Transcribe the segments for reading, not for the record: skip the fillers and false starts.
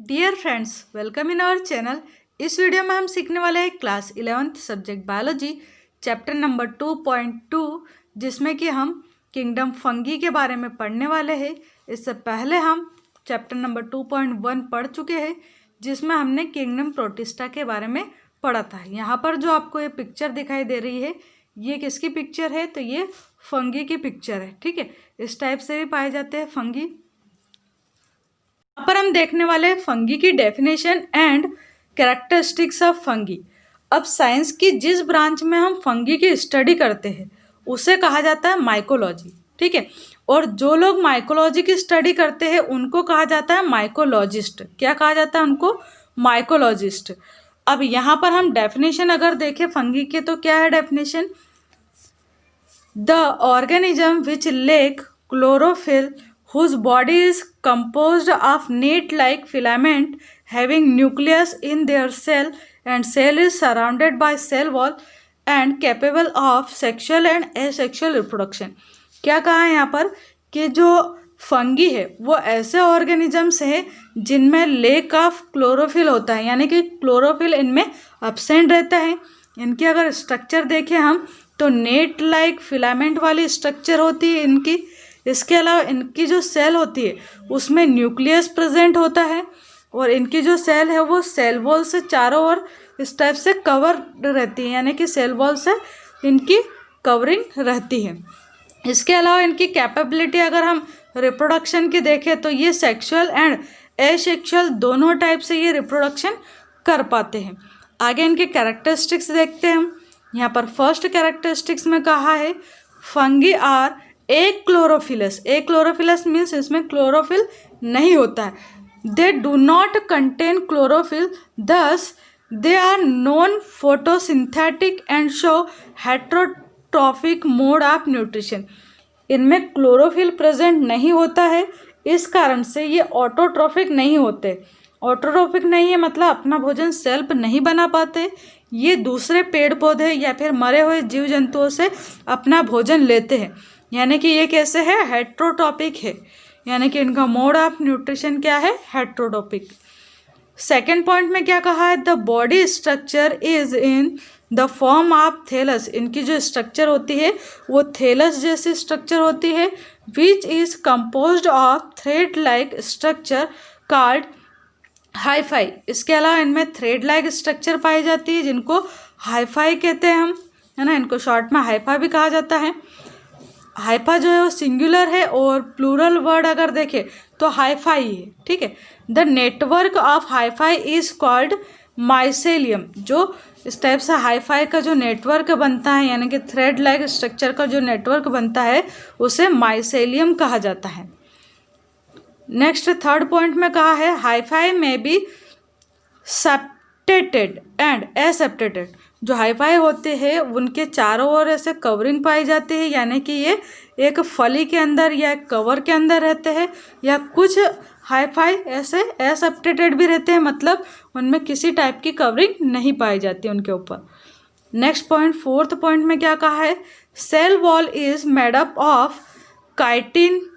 Dear friends, welcome in our channel. इस video में हम सीखने वाले हैं class 11th subject biology chapter number 2.2, जिसमें कि हम किंगडम फंगी के बारे में पढ़ने वाले हैं। इससे पहले हम चैप्टर नंबर 2.1 पढ़ चुके हैं, जिसमें हमने किंगडम प्रोटिस्टा के बारे में पढ़ा था। यहाँ पर जो आपको ये पिक्चर दिखाई दे रही है, ये किसकी पिक्चर है? तो ये फंगी की पिक्चर है। ठीक है, इस टाइप से भी पाए जाते हैं फंगी। यहाँ पर हम देखने वाले हैं फंगी की definition and characteristics of fungi. अब साइंस की जिस ब्रांच में हम फंगी की स्टडी करते हैं उसे कहा जाता है माइकोलॉजी। ठीक है, और जो लोग माइकोलॉजी की स्टडी करते हैं उनको कहा जाता है माइकोलॉजिस्ट। क्या कहा जाता है उनको? माइकोलॉजिस्ट। अब यहाँ पर हम डेफिनेशन अगर देखें फंगी के, तो क्या है definition? The organism which lake chlorophyll whose body is composed of net-like filament having nucleus in their cell and cell is surrounded by cell wall and capable of sexual and asexual reproduction। क्या कहा है यहाँ पर कि जो fungi है वो ऐसे ऑर्गेनिजम्स है जिनमें लेक ऑफ क्लोरोफिल होता है, यानी कि क्लोरोफिल इनमें एब्सेंट रहता है। इनकी अगर स्ट्रक्चर देखें हम तो नेट लाइक फिलामेंट वाली स्ट्रक्चर होती है इनकी। इसके अलावा इनकी जो सेल होती है उसमें न्यूक्लियस प्रेजेंट होता है और इनकी जो सेल है वो सेल वॉल से चारों ओर इस टाइप से कवर रहती है, यानी कि सेल वॉल से इनकी कवरिंग रहती है। इसके अलावा इनकी कैपेबिलिटी अगर हम रिप्रोडक्शन की देखें तो ये सेक्सुअल एंड एसेक्सुअल दोनों टाइप से ये रिप्रोडक्शन कर पाते हैं। आगे इनके कैरेक्टरिस्टिक्स देखते हैं हम। यहाँ पर फर्स्ट कैरेक्टरिस्टिक्स में कहा है fungi are achlorophyllous. Achlorophyllous means इसमें क्लोरोफिल नहीं होता है। They do not contain chlorophyll, thus they are non photosynthetic and show heterotrophic mode of nutrition. इनमें क्लोरोफिल प्रेजेंट नहीं होता है, इस कारण से ये ऑटोट्रॉफिक नहीं होते। ऑटोट्रॉफिक नहीं है मतलब अपना भोजन सेल्फ नहीं बना पाते, ये दूसरे पेड़ पौधे या फिर मरे हुए जीव जंतुओं से अपना भोजन लेते हैं, यानी कि ये कैसे है? हेट्रोटॉपिक है, यानी कि इनका मोड ऑफ न्यूट्रिशन क्या है? हेट्रोटॉपिक। सेकेंड पॉइंट में क्या कहा है? The body structure is in the form of thallus. इनकी जो स्ट्रक्चर होती है वो थैलस जैसी स्ट्रक्चर होती है, which is composed of thread like structure called hyphae. इसके अलावा इनमें थ्रेड लाइक स्ट्रक्चर पाई जाती है जिनको हाईफाई कहते हैं हम, है ना। इनको शॉर्ट में हाइफा भी कहा जाता है। हाइफा जो है वो सिंगुलर है और प्लूरल वर्ड अगर देखें तो हाइफाई है। ठीक है, the network of hi-fi is called mycelium. जो इस टाइप से हाइफाई का जो नेटवर्क बनता है, यानी कि थ्रेड लाइक स्ट्रक्चर का जो नेटवर्क बनता है उसे माइसेलियम कहा जाता है। नेक्स्ट थर्ड पॉइंट में कहा है हाइफाई में बी सेप्टेटेड एंड एसेप्टेटेड। जो हाईफाई होते हैं उनके चारों ओर ऐसे कवरिंग पाई जाती है, यानी कि ये एक फली के अंदर या एक कवर के अंदर रहते हैं, या कुछ हाईफाई ऐसे एसेप्टेटेड भी रहते हैं, मतलब उनमें किसी टाइप की कवरिंग नहीं पाई जाती उनके ऊपर। नेक्स्ट पॉइंट, फोर्थ पॉइंट में क्या कहा है? Cell wall is made up of chitin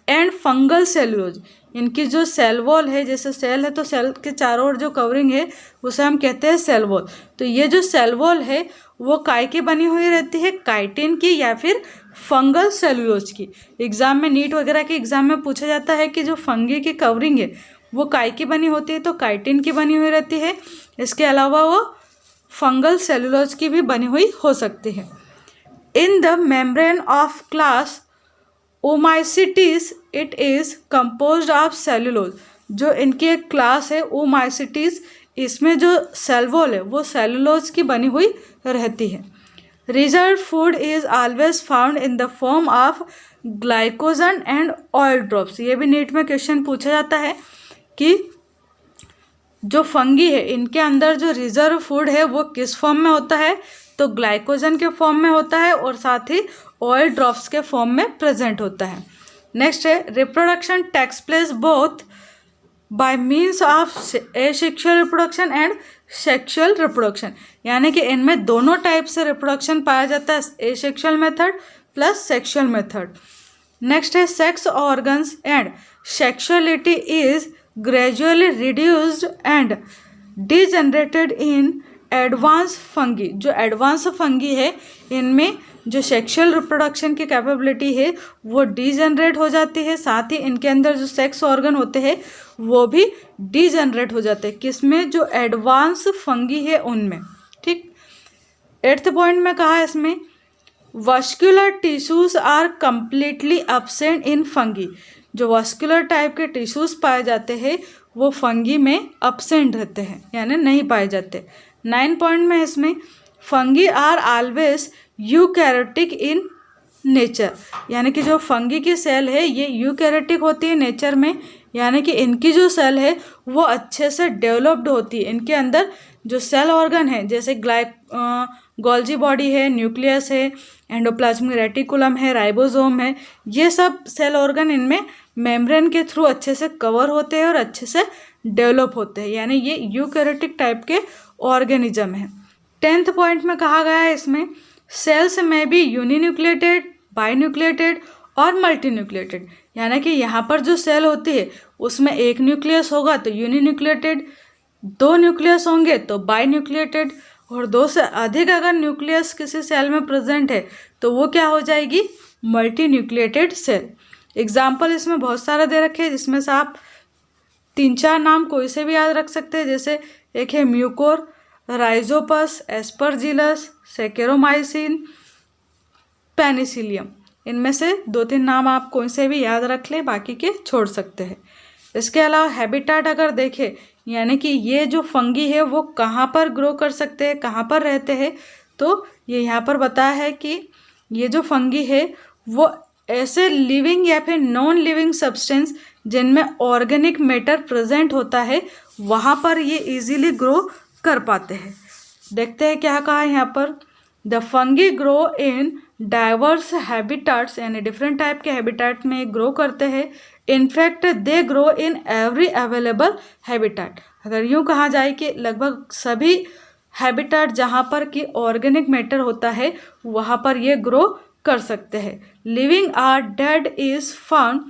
and fungal cellulose. इनकी जो सेल वॉल है, जैसे सेल है तो सेल के चारों ओर जो कवरिंग है उसे हम कहते हैं सेल वॉल। तो ये जो सेल वॉल है वो काय की बनी हुई रहती है? काइटिन की या फिर फंगल सेल्यूलोज की। एग्जाम में नीट वगैरह के एग्जाम में पूछा जाता है कि जो फंगी की कवरिंग है वो काय की बनी होती है, तो काइटिन की बनी हुई रहती है। इसके अलावा वो फंगल सेल्यूलोज की भी बनी हुई हो सकती है। In the membrane of class oomycetes it is composed of cellulose. जो इनकी एक क्लास है ओमाइसिटीज, इसमें जो सेल वॉल है वो सेलुलोज की बनी हुई रहती है। Reserve food is always found in the form of glycogen and oil drops. ये भी नीट में क्वेश्चन पूछा जाता है कि जो फंगी है इनके अंदर जो रिजर्व फूड है वो किस फॉर्म में होता है? तो ग्लाइकोजन के फॉर्म में होता है और साथ ही ऑयल ड्रॉप्स के फॉर्म में प्रेजेंट होता है। नेक्स्ट है reproduction takes place both by means of asexual reproduction and sexual reproduction, यानी कि इनमें दोनों टाइप से रिप्रोडक्शन पाया जाता है, asexual method plus sexual method. Next है sex organs and sexuality is gradually reduced and degenerated in advance fungi. जो एडवांस फंगी है इनमें जो सेक्सुअल रिप्रोडक्शन की कैपेबिलिटी है वो डिजेनरेट हो जाती है, साथ ही इनके अंदर जो सेक्स ऑर्गन होते हैं वो भी डिजेनरेट हो जाते हैं। किसमें? जो एडवांस फंगी है उनमें। ठीक। 8th पॉइंट में कहा है इसमें vascular tissues are completely absent in fungi. जो वस्कुलर टाइप के टिश्यूज पाए जाते हैं वो फंगी में एब्सेंट रहते हैं, यानी नहीं पाए जाते। 9 पॉइंट में इसमें fungi are always eukaryotic in nature, यानी कि जो फंगी की सेल है ये यूकैरियोटिक होती है नेचर में, यानी कि इनकी जो सेल है वो अच्छे से डेवलप्ड होती है। इनके अंदर जो सेल ऑर्गन है जैसे गोल्जी बॉडी है, न्यूक्लियस है, एंडोप्लाज्मिक रेटिकुलम है, राइबोसोम है, ये सब सेल ऑर्गन इनमें मेम्ब्रेन के थ्रू अच्छे से कवर होते हैं और अच्छे से डेवलप होते हैं, यानी ये यूकैरियोटिक टाइप के ऑर्गेनिज्म है। 10th पॉइंट में कहा गया है इसमें सेल्स में भी यूनिन्यूक्लिएटेड, बाइन्यूक्लिएटेड और मल्टीन्यूक्लिएटेड, यानी कि यहाँ पर जो सेल होती है उसमें एक न्यूक्लियस होगा तो यूनिन्यूक्लिएटेड, 2 न्यूक्लियस होंगे तो बाइन्यूक्लिएटेड, और 2 से अधिक अगर न्यूक्लियस किसी सेल में प्रेजेंट है तो वो क्या हो जाएगी? Multinucleated cell. एग्जाम्पल इसमें बहुत सारा दे रखे हैं जिसमें से आप 3-4 नाम कोई से भी याद रख सकते हैं, जैसे एक है म्यूकोर, राइजोपस, एस्परजिलस, सेकेरोमाइसिन, पेनिसिलियम। इनमें से 2-3 नाम आप कोई से भी याद रख ले, बाकी के छोड़ सकते हैं। इसके अलावा हैबिटाट अगर देखें, यानी कि ये जो फंगी है वो कहाँ पर ग्रो कर सकते हैं, कहाँ पर रहते हैं, तो ये यहाँ पर बताया है कि ये जो फंगी है वो ऐसे लिविंग या फिर नॉन लिविंग सब्सटेंस जिनमें ऑर्गेनिक मैटर प्रेजेंट होता है वहाँ पर ये इजीली ग्रो कर पाते हैं। देखते हैं क्या कहा है यहाँ पर। The fungi grow in diverse habitats, यानी डिफरेंट टाइप के हैबिटाट में ग्रो करते हैं। In fact they grow in every available habitat. अगर यूँ कहा जाए कि लगभग सभी हैबिटाट जहाँ पर कि ऑर्गेनिक मैटर होता है वहाँ पर ये ग्रो कर सकते हैं। Living or dead is found,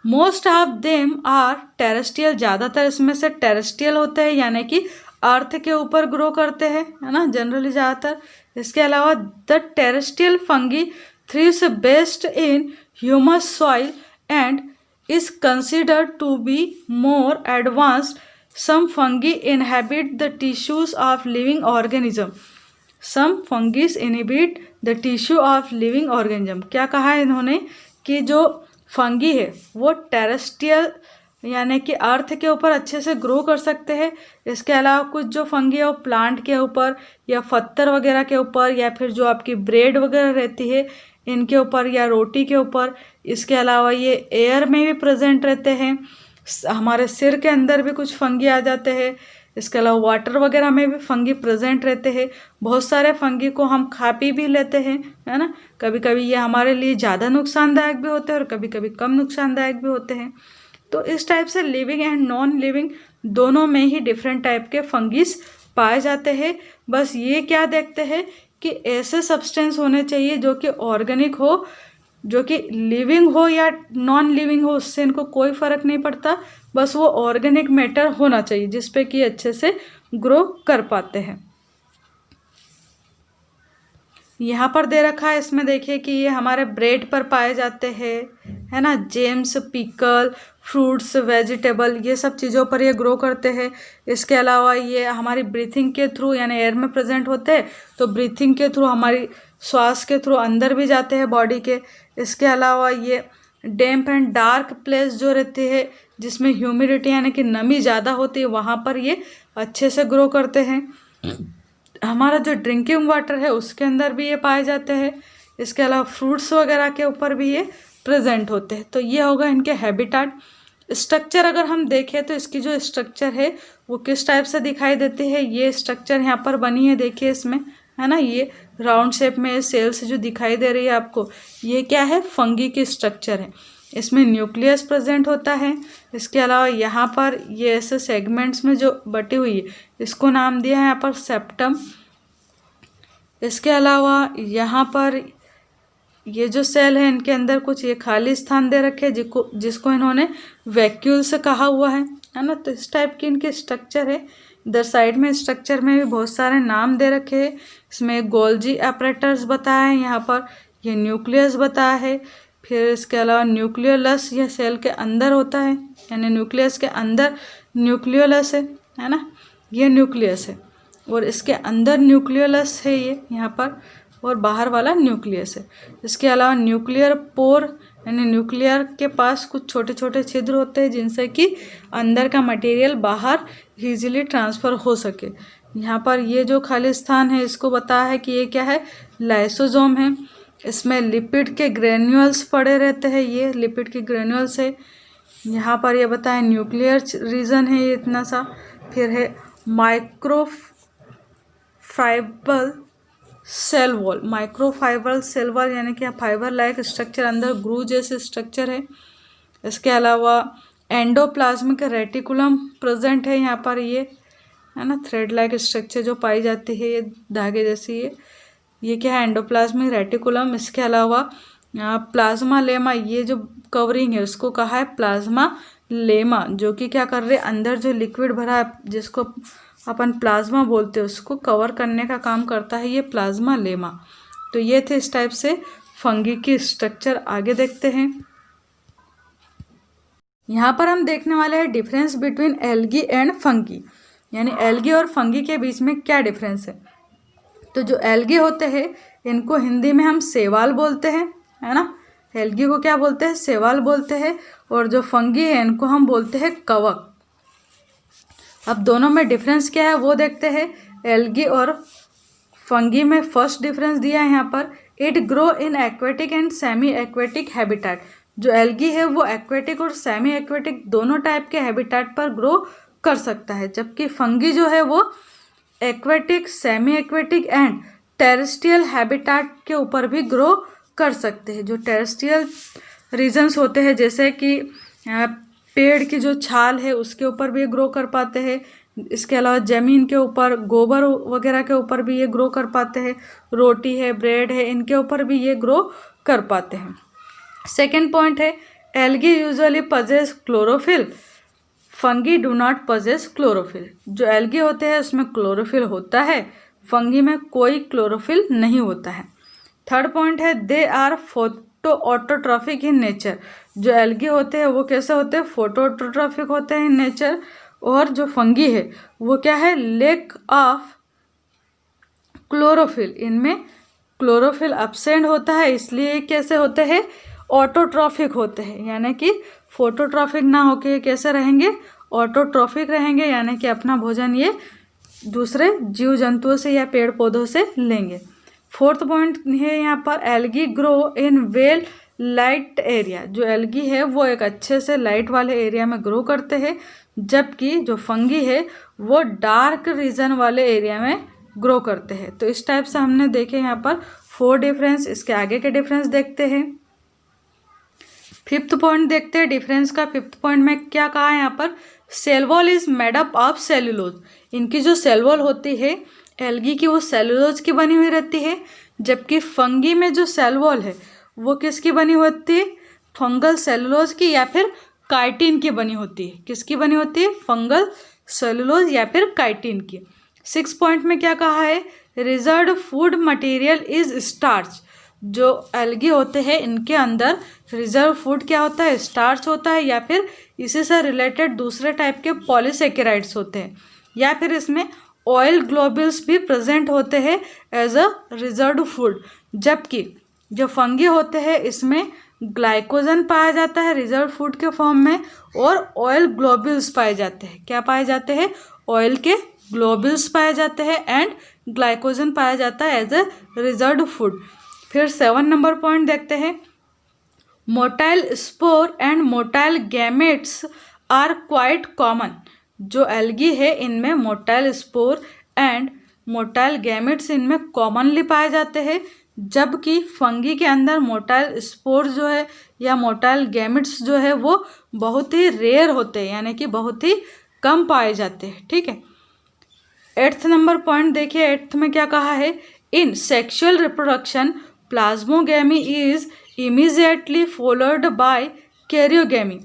most of them are terrestrial, ज़्यादातर इसमें से टेरेस्ट्रियल होते हैं, यानी कि अर्थ के ऊपर ग्रो करते हैं, है ना, जनरली ज़्यादातर। इसके अलावा the terrestrial fungi thrives best in humus soil and is considered to be more advanced. Some fungi inhabit the tissues of living organism. Some fungi inhabit the tissue of living organism. क्या कहा है इन्होंने कि जो fungi है वो terrestrial यानी कि अर्थ के ऊपर अच्छे से ग्रो कर सकते हैं। इसके अलावा कुछ जो फंगी है वो प्लांट के ऊपर या पत्थर वगैरह के ऊपर या फिर जो आपकी ब्रेड वगैरह रहती है इनके ऊपर या रोटी के ऊपर। इसके अलावा ये एयर में भी प्रेजेंट रहते हैं, हमारे सिर के अंदर भी कुछ फंगी आ जाते हैं। इसके अलावा वाटर वगैरह में भी फंगी प्रेजेंट रहते हैं। बहुत सारे फंगी को हम खा पी भी लेते हैं, है ना। कभी कभी ये हमारे लिए ज़्यादा नुकसानदायक भी होते हैं और कभी कभी कम नुकसानदायक भी होते हैं। तो इस टाइप से लिविंग एंड नॉन लिविंग दोनों में ही डिफरेंट टाइप के फंगीज पाए जाते हैं। बस ये क्या देखते हैं कि ऐसे सब्सटेंस होने चाहिए जो कि ऑर्गेनिक हो, जो कि लिविंग हो या नॉन लिविंग हो, उससे इनको कोई फ़र्क नहीं पड़ता। बस वो ऑर्गेनिक मैटर होना चाहिए जिस पे कि अच्छे से ग्रो कर पाते हैं। यहाँ पर दे रखा है, इसमें देखिए कि ये हमारे ब्रेड पर पाए जाते हैं, है ना। जेम्स, पिकल, फ्रूट्स, वेजिटेबल, ये सब चीज़ों पर ये ग्रो करते हैं। इसके अलावा ये हमारी ब्रीथिंग के थ्रू यानी एयर में प्रेजेंट होते हैं, तो ब्रीथिंग के थ्रू हमारी श्वास के थ्रू अंदर भी जाते हैं बॉडी के। इसके अलावा ये डैम्प एंड डार्क प्लेस जो रहती है जिसमें ह्यूमिडिटी यानी कि नमी ज़्यादा होती है वहाँ पर ये अच्छे से ग्रो करते हैं। हमारा जो ड्रिंकिंग वाटर है उसके अंदर भी ये पाए जाते हैं। इसके अलावा फ्रूट्स वगैरह के ऊपर भी ये प्रेजेंट होते हैं। तो ये होगा इनके हैबिटाट। स्ट्रक्चर अगर हम देखें तो इसकी जो स्ट्रक्चर है वो किस टाइप से दिखाई देती है, ये स्ट्रक्चर यहाँ पर बनी है, देखिए इसमें, है ना। ये राउंड शेप में सेल्स जो दिखाई दे रही है आपको, ये क्या है, फंगी की स्ट्रक्चर है। इसमें न्यूक्लियस प्रेजेंट होता है। इसके अलावा यहाँ पर ये ऐसे सेगमेंट्स में जो बटी हुई है इसको नाम दिया है यहाँ पर सेप्टम। इसके अलावा यहाँ पर ये जो सेल है इनके अंदर कुछ ये खाली स्थान दे रखे हैं जिसको इन्होंने वैक्यूल्स कहा हुआ है ना। तो इस टाइप की इनके स्ट्रक्चर है। इधर साइड में स्ट्रक्चर में भी बहुत सारे नाम दे रखे हैं। इसमें गोल्जी अपैरेटस बताया है, यहाँ पर ये न्यूक्लियस बताया है। फिर इसके अलावा न्यूक्लियोलस यह सेल के अंदर होता है, यानी न्यूक्लियस के अंदर न्यूक्लियोलस है ना, ये न्यूक्लियस है और इसके अंदर न्यूक्लियोलस है ये यहाँ पर, और बाहर वाला न्यूक्लियस है। इसके अलावा न्यूक्लियर पोर, यानी न्यूक्लियर के पास कुछ छोटे छोटे छिद्र होते हैं जिनसे कि अंदर का मटेरियल बाहर इजीली ट्रांसफ़र हो सके। यहाँ पर ये जो खाली स्थान है इसको बताया है कि ये क्या है, लाइसोसोम है। इसमें लिपिड के ग्रेन्यूल्स पड़े रहते हैं, ये लिपिड के ग्रेन्यूल्स है। यहाँ पर ये बताएं न्यूक्लियर रीजन है ये इतना सा। फिर है माइक्रोफाइबल सेल वॉल, माइक्रोफाइबल सेल वॉल यानी कि फाइबर लाइक स्ट्रक्चर, अंदर ग्रू जैसे स्ट्रक्चर है। इसके अलावा एंडोप्लाज्मिक रेटिकुलम प्रेजेंट है यहाँ पर, ये है ना, थ्रेड लाइक स्ट्रक्चर जो पाई जाती है ये धागे जैसी, ये क्या है, एंडोप्लाज्मिक रेटिकुलम। इसके अलावा प्लाज्मा लेमा, ये जो कवरिंग है उसको कहा है प्लाज्मा लेमा, जो कि क्या कर रहे हैं, अंदर जो लिक्विड भरा है जिसको अपन प्लाज्मा बोलते हैं उसको कवर करने का काम करता है ये प्लाज्मा लेमा। तो ये थे इस टाइप से फंगी की स्ट्रक्चर। आगे देखते हैं। यहाँ पर हम देखने वाले हैं difference between algae and fungi, यानी एल्गी और फंगी के बीच में क्या डिफरेंस है। तो जो एल्गी होते हैं इनको हिंदी में हम शैवाल बोलते हैं, है ना, एल्गी को क्या बोलते हैं, शैवाल बोलते हैं। और जो फंगी है इनको हम बोलते हैं कवक। अब दोनों में डिफरेंस क्या है वो देखते हैं। एल्गी और फंगी में फर्स्ट डिफरेंस दिया है यहाँ पर, it grow in aquatic and semi aquatic habitat. जो एल्गी है वो एक्वेटिक और सेमी एक्वेटिक दोनों टाइप के हैबिटेट पर ग्रो कर सकता है, जबकि फंगी जो है वो aquatic, semi aquatic and terrestrial habitat के ऊपर भी ग्रो कर सकते हैं। जो टेरेस्ट्रियल रीजन्स होते हैं जैसे कि पेड़ की जो छाल है उसके ऊपर भी ये ग्रो कर पाते हैं। इसके अलावा ज़मीन के ऊपर, गोबर वगैरह के ऊपर भी ये ग्रो कर पाते हैं। रोटी है, ब्रेड है, इनके ऊपर भी ये ग्रो कर पाते हैं। सेकेंड पॉइंट है, algae usually possess chlorophyll, fungi do not possess chlorophyll. जो एल्गी होते हैं उसमें क्लोरोफिल होता है, फंगी में कोई क्लोरोफिल नहीं होता है। थर्ड पॉइंट है, they are photoautotrophic in nature. जो एल्गी होते हैं वो कैसे होते हैं, फोटो ऑटोट्रॉफिक होते हैं इन नेचर। और जो फंगी है वो क्या है, लेक ऑफ क्लोरोफिल, इनमें क्लोरोफिल एब्सेंट होता है, इसलिए कैसे होते हैं, ऑटोट्रॉफिक होते हैं। यानी कि फोटोट्रॉफिक ना होके कैसे रहेंगे, ऑटोट्रॉफिक रहेंगे, यानी कि अपना भोजन ये दूसरे जीव जंतुओं से या पेड़ पौधों से लेंगे। फोर्थ पॉइंट है यहाँ पर, algae grow in well light area. जो एल्गी है वो एक अच्छे से लाइट वाले एरिया में ग्रो करते हैं, जबकि जो फंगी है वो डार्क रीजन वाले एरिया में ग्रो करते हैं। तो इस टाइप से हमने देखे यहाँ पर 4 डिफरेंस। इसके आगे के डिफरेंस देखते हैं। फिफ्थ पॉइंट देखते हैं डिफरेंस का। फिफ्थ पॉइंट में क्या कहा है यहाँ पर, cell wall is made up of cellulose. इनकी जो सेल वॉल होती है एल्गी की वो सेल्यूलोज की बनी हुई रहती है, जबकि फंगी में जो सेल वॉल है वो किसकी बनी होती है, फंगल सेलुलोज की या फिर काइटिन की बनी होती है। किसकी बनी होती है, फंगल सेलुलोज या फिर काइटिन की। 6 पॉइंट में क्या कहा है, reserved food material is starch. जो एल्गी होते हैं इनके अंदर रिजर्व फूड क्या होता है, स्टार्च होता है, या फिर इसी से रिलेटेड दूसरे टाइप के पॉलीसेकेराइड्स होते हैं, या फिर इसमें ऑयल ग्लोब्यूल्स भी प्रेजेंट होते हैं एज अ रिजर्व्ड फूड। जबकि जो फंगी होते हैं इसमें ग्लाइकोजन पाया जाता है रिजर्व फूड के फॉर्म में, और ऑयल ग्लोब्यूल्स पाए जाते हैं। क्या पाए जाते हैं, ऑयल के ग्लोब्यूल्स पाए जाते हैं एंड ग्लाइकोजन पाया जाता है एज अ रिजर्व्ड फूड। फिर 7 नंबर पॉइंट देखते हैं, motile spore and motile gametes are quite common. जो एल्गी है इनमें motile spore and motile gametes इनमें कॉमनली पाए जाते हैं, जबकि फंगी के अंदर मोटाइल स्पोर जो है या मोटाइल गैमेट्स जो है वो बहुत ही रेयर होते हैं, यानी कि बहुत ही कम पाए जाते हैं। ठीक है। 8th नंबर पॉइंट देखिए, 8th में क्या कहा है, in sexual reproduction plasmogamy is immediately followed by karyogamy.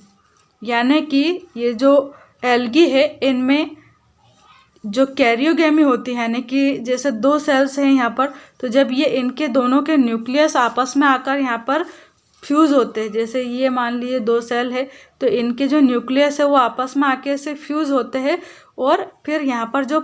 यानी कि ये जो एल्गी है इनमें जो कैरियोगेमी होती है, यानी कि जैसे दो सेल्स हैं यहाँ पर, तो जब ये इनके दोनों के न्यूक्लियस आपस में आकर यहाँ पर फ्यूज़ होते हैं, जैसे ये मान लीजिए दो सेल है तो इनके जो न्यूक्लियस है वो आपस में आके से फ्यूज़ होते हैं और फिर यहाँ पर जो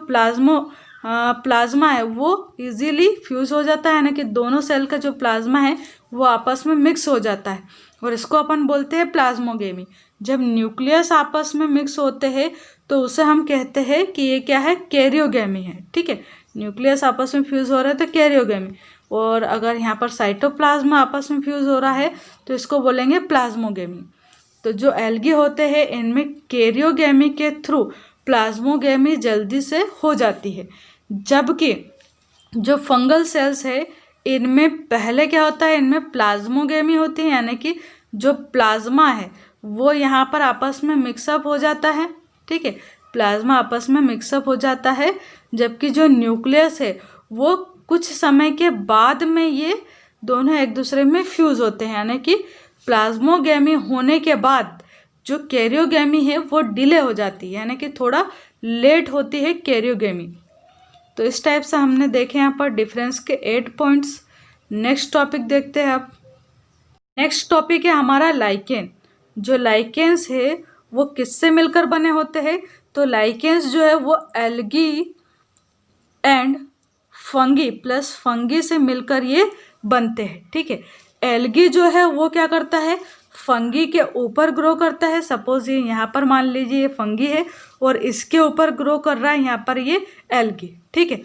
प्लाज्मा है वो इजीली फ्यूज़ हो जाता है, यानी कि दोनों सेल का जो प्लाज्मा है वो आपस में मिक्स हो जाता है और इसको अपन बोलते हैं प्लाज्मोगेमी। जब न्यूक्लियस आपस में मिक्स होते हैं तो उसे हम कहते हैं कि ये क्या है, कैरियोगेमी है। ठीक है, न्यूक्लियस आपस में फ्यूज़ हो रहा है तो कैरियोगेमी, और अगर यहाँ पर साइटोप्लाज्म आपस में फ्यूज़ हो रहा है तो इसको बोलेंगे प्लाज्मोगेमी। तो जो एल्गी होते हैं इनमें कैरियोगेमी के थ्रू प्लाज्मोगेमी जल्दी से हो जाती है, जबकि जो फंगल सेल्स है इनमें पहले क्या होता है, इनमें प्लाज्मोगेमी होती है, यानी कि जो प्लाज्मा है वो यहाँ पर आपस में मिक्सअप हो जाता है। ठीक है, प्लाज्मा आपस में मिक्सअप हो जाता है, जबकि जो न्यूक्लियस है वो कुछ समय के बाद में ये दोनों एक दूसरे में फ्यूज़ होते हैं, यानी कि प्लाज्मोगेमी होने के बाद जो कैरियोगेमी है वो डिले हो जाती है, यानी कि थोड़ा लेट होती है कैरियोगेमी। तो इस टाइप से हमने देखे यहाँ पर डिफरेंस के 8 पॉइंट्स। नेक्स्ट टॉपिक देखते हैं अब। नेक्स्ट टॉपिक है हमारा लाइकेन। जो लाइकेन्स है वो किससे मिलकर बने होते हैं, तो लाइकेन्स जो है वो algae and fungi plus fungi से मिलकर ये बनते हैं। ठीक है, एल्गी जो है वो क्या करता है, फंगी के ऊपर ग्रो करता है। सपोज ये यहाँ पर मान लीजिए ये फंगी है और इसके ऊपर ग्रो कर रहा है यहाँ पर ये एल्गी। ठीक है,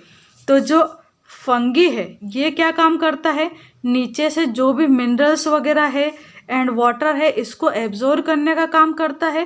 तो जो फंगी है ये क्या काम करता है, नीचे से जो भी मिनरल्स वगैरह है एंड वाटर है इसको एब्जॉर्ब करने का काम करता है।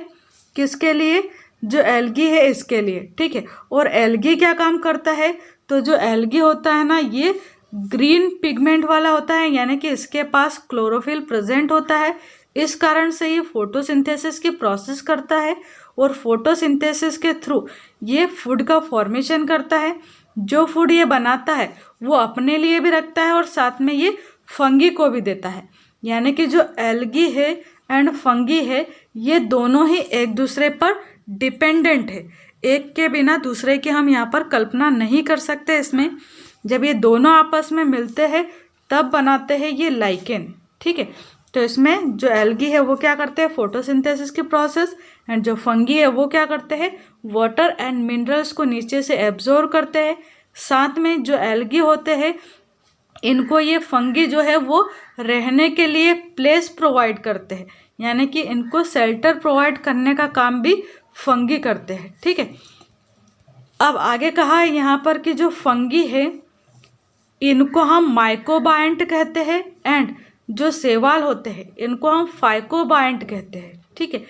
किसके लिए, जो एल्गी है इसके लिए। ठीक है, और एल्गी क्या काम करता है, तो जो एल्गी होता है ना ये ग्रीन पिगमेंट वाला होता है, यानी कि इसके पास क्लोरोफिल प्रेजेंट होता है। इस कारण से ये फोटोसिंथेसिस की प्रोसेस करता है और फोटोसिंथेसिस के थ्रू ये फूड का फॉर्मेशन करता है। जो फूड ये बनाता है वो अपने लिए भी रखता है और साथ में ये फंगी को भी देता है। यानी कि जो एल्गी है एंड फंगी है ये दोनों ही एक दूसरे पर डिपेंडेंट है, एक के बिना दूसरे की हम यहाँ पर कल्पना नहीं कर सकते। इसमें जब ये दोनों आपस में मिलते हैं तब बनाते हैं ये लाइकेन। ठीक है, तो इसमें जो एल्गी है वो क्या करते हैं, फोटोसिंथेसिस की प्रोसेस, एंड जो फंगी है वो क्या करते हैं, वाटर एंड मिनरल्स को नीचे से एब्जॉर्ब करते हैं। साथ में जो एल्गी होते हैं इनको ये फंगी जो है वो रहने के लिए प्लेस प्रोवाइड करते हैं, यानी कि इनको शेल्टर प्रोवाइड करने का काम भी फंगी करते हैं। ठीक है, अब आगे कहा है यहाँ पर कि जो फंगी है इनको हम माइकोबायंट कहते हैं एंड जो शैवाल होते हैं इनको हम फाइकोबायंट कहते हैं। ठीक है,